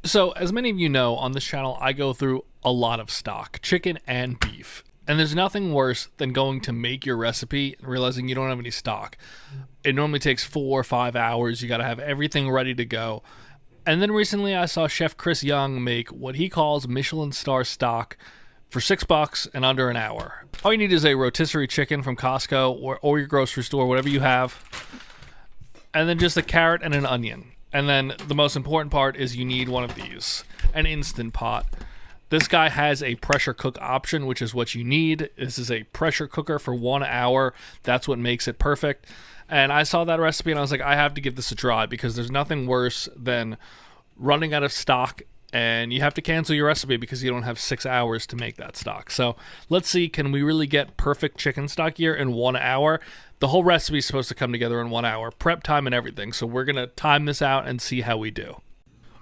So, as many of you know, on this channel, I go through a lot of stock, chicken and beef. And there's nothing worse than going to make your recipe and realizing you don't have any stock. It normally takes 4 or 5 hours. You got to have everything ready to go. And then recently I saw Chef Chris Young make what he calls Michelin star stock for $6 and under an hour. All you need is a rotisserie chicken from Costco or your grocery store, whatever you have. And then just a carrot and an onion. And then the most important part is you need one of these, an Instant Pot. This guy has a pressure cook option, which is what you need. This is a pressure cooker for 1 hour. That's what makes it perfect. And I saw that recipe and I was like, I have to give this a try because there's nothing worse than running out of stock and you have to cancel your recipe because you don't have 6 hours to make that stock. So let's see, can we really get perfect chicken stock here in 1 hour? The whole recipe is supposed to come together in 1 hour, prep time and everything. So we're going to time this out and see how we do.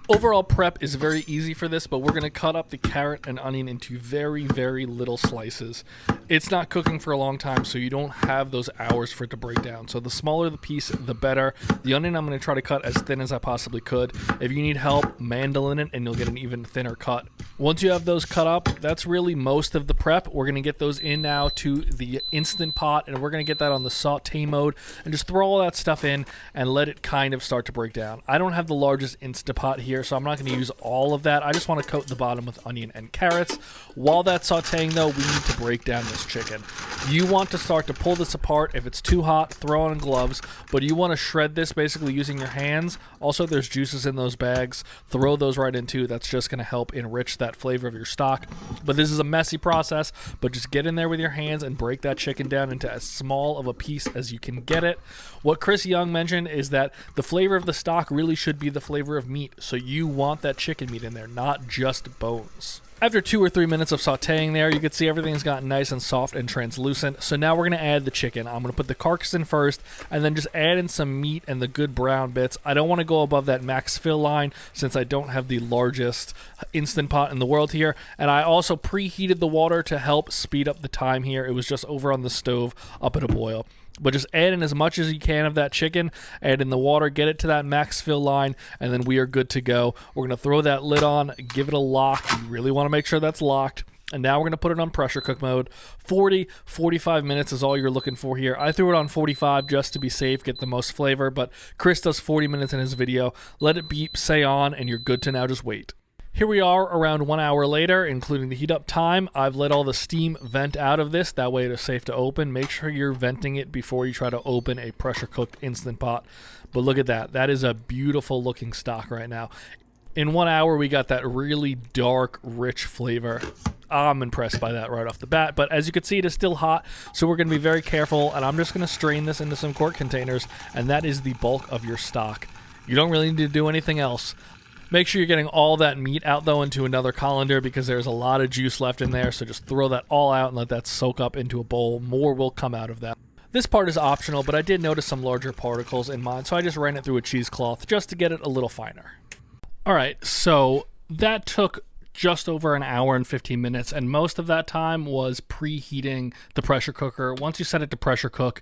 Overall prep is very easy for this, but we're going to cut up the carrot and onion into very, very little slices. It's not cooking for a long time, so you don't have those hours for it to break down. So the smaller the piece, the better. The onion I'm going to try to cut as thin as I possibly could. If you need help, mandolin it, and you'll get an even thinner cut. Once you have those cut up, that's really most of the prep. We're going to get those in now to the Instant Pot, and we're going to get that on the saute mode, and just throw all that stuff in and let it kind of start to break down. I don't have the largest Instant Pot here, so I'm not going to use all of that. I just want to coat the bottom with onion and carrots. While that's sauteing, though, we need to break down this chicken. You want to start to pull this apart. If it's too hot, throw on gloves, but you want to shred this basically using your hands. Also, there's juices in those bags. Throw those right into. That's just going to help enrich that flavor of your stock. But this is a messy process, but just get in there with your hands and break that chicken down into as small of a piece as you can get it. What Chris Young mentioned is that the flavor of the stock really should be the flavor of meat, so you want that chicken meat in there, not just bones. After 2 or 3 minutes of sauteing there, you can see everything's gotten nice and soft and translucent. So now we're going to add the chicken. I'm going to put the carcass in first and then just add in some meat and the good brown bits. I don't want to go above that max fill line since I don't have the largest Instant Pot in the world here. And I also preheated the water to help speed up the time here. It was just over on the stove up at a boil. But just add in as much as you can of that chicken, add in the water, get it to that max fill line, and then we are good to go. We're going to throw that lid on, give it a lock. You really want to make sure that's locked. And now we're going to put it on pressure cook mode. 40-45 minutes is all you're looking for here. I threw it on 45 just to be safe, get the most flavor, but Chris does 40 minutes in his video. Let it beep, say on, and you're good to now just wait. Here we are around 1 hour later, including the heat up time. I've let all the steam vent out of this. That way it is safe to open. Make sure you're venting it before you try to open a pressure cooked Instant Pot. But look at that. That is a beautiful looking stock right now. In 1 hour, we got that really dark, rich flavor. I'm impressed by that right off the bat. But as you can see, it is still hot, so we're going to be very careful. And I'm just going to strain this into some quart containers. And that is the bulk of your stock. You don't really need to do anything else. Make sure you're getting all that meat out, though, into another colander because there's a lot of juice left in there. So just throw that all out and let that soak up into a bowl. More will come out of that. This part is optional, but I did notice some larger particles in mine, so I just ran it through a cheesecloth just to get it a little finer. All right, so that took just over an hour and 15 minutes, and most of that time was preheating the pressure cooker. Once you set it to pressure cook,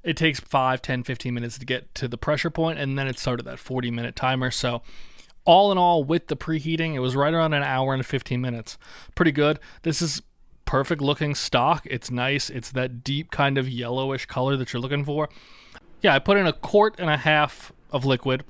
it takes 5, 10, 15 minutes to get to the pressure point, and then it started that 40-minute timer. So all in all, with the preheating, it was right around an hour and 15 minutes. Pretty good. This is perfect looking stock. It's nice. It's that deep kind of yellowish color that you're looking for. Yeah, I put in 1.5 quarts of liquid.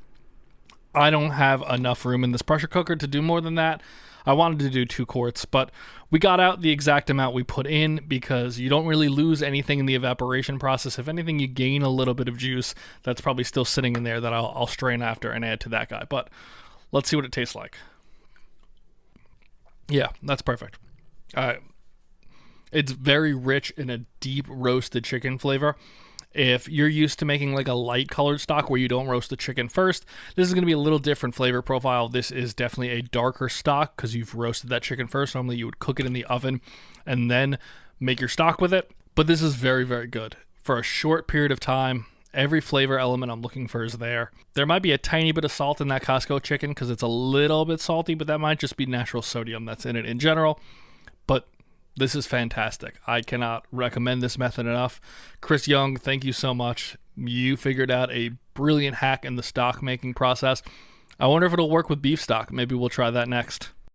I don't have enough room in this pressure cooker to do more than that. I wanted to do 2 quarts, but we got out the exact amount we put in because you don't really lose anything in the evaporation process. If anything, you gain a little bit of juice that's probably still sitting in there that I'll strain after and add to that guy. But let's see what it tastes like. Yeah, that's perfect. It's very rich in a deep roasted chicken flavor. If you're used to making like a light colored stock where you don't roast the chicken first, this is going to be a little different flavor profile. This is definitely a darker stock because you've roasted that chicken first. Normally you would cook it in the oven and then make your stock with it. But this is very, very good. For a short period of time, every flavor element I'm looking for is there. There might be a tiny bit of salt in that Costco chicken because it's a little bit salty, but that might just be natural sodium that's in it in general. But this is fantastic. I cannot recommend this method enough. Chris Young, thank you so much. You figured out a brilliant hack in the stock making process. I wonder if it'll work with beef stock. Maybe we'll try that next.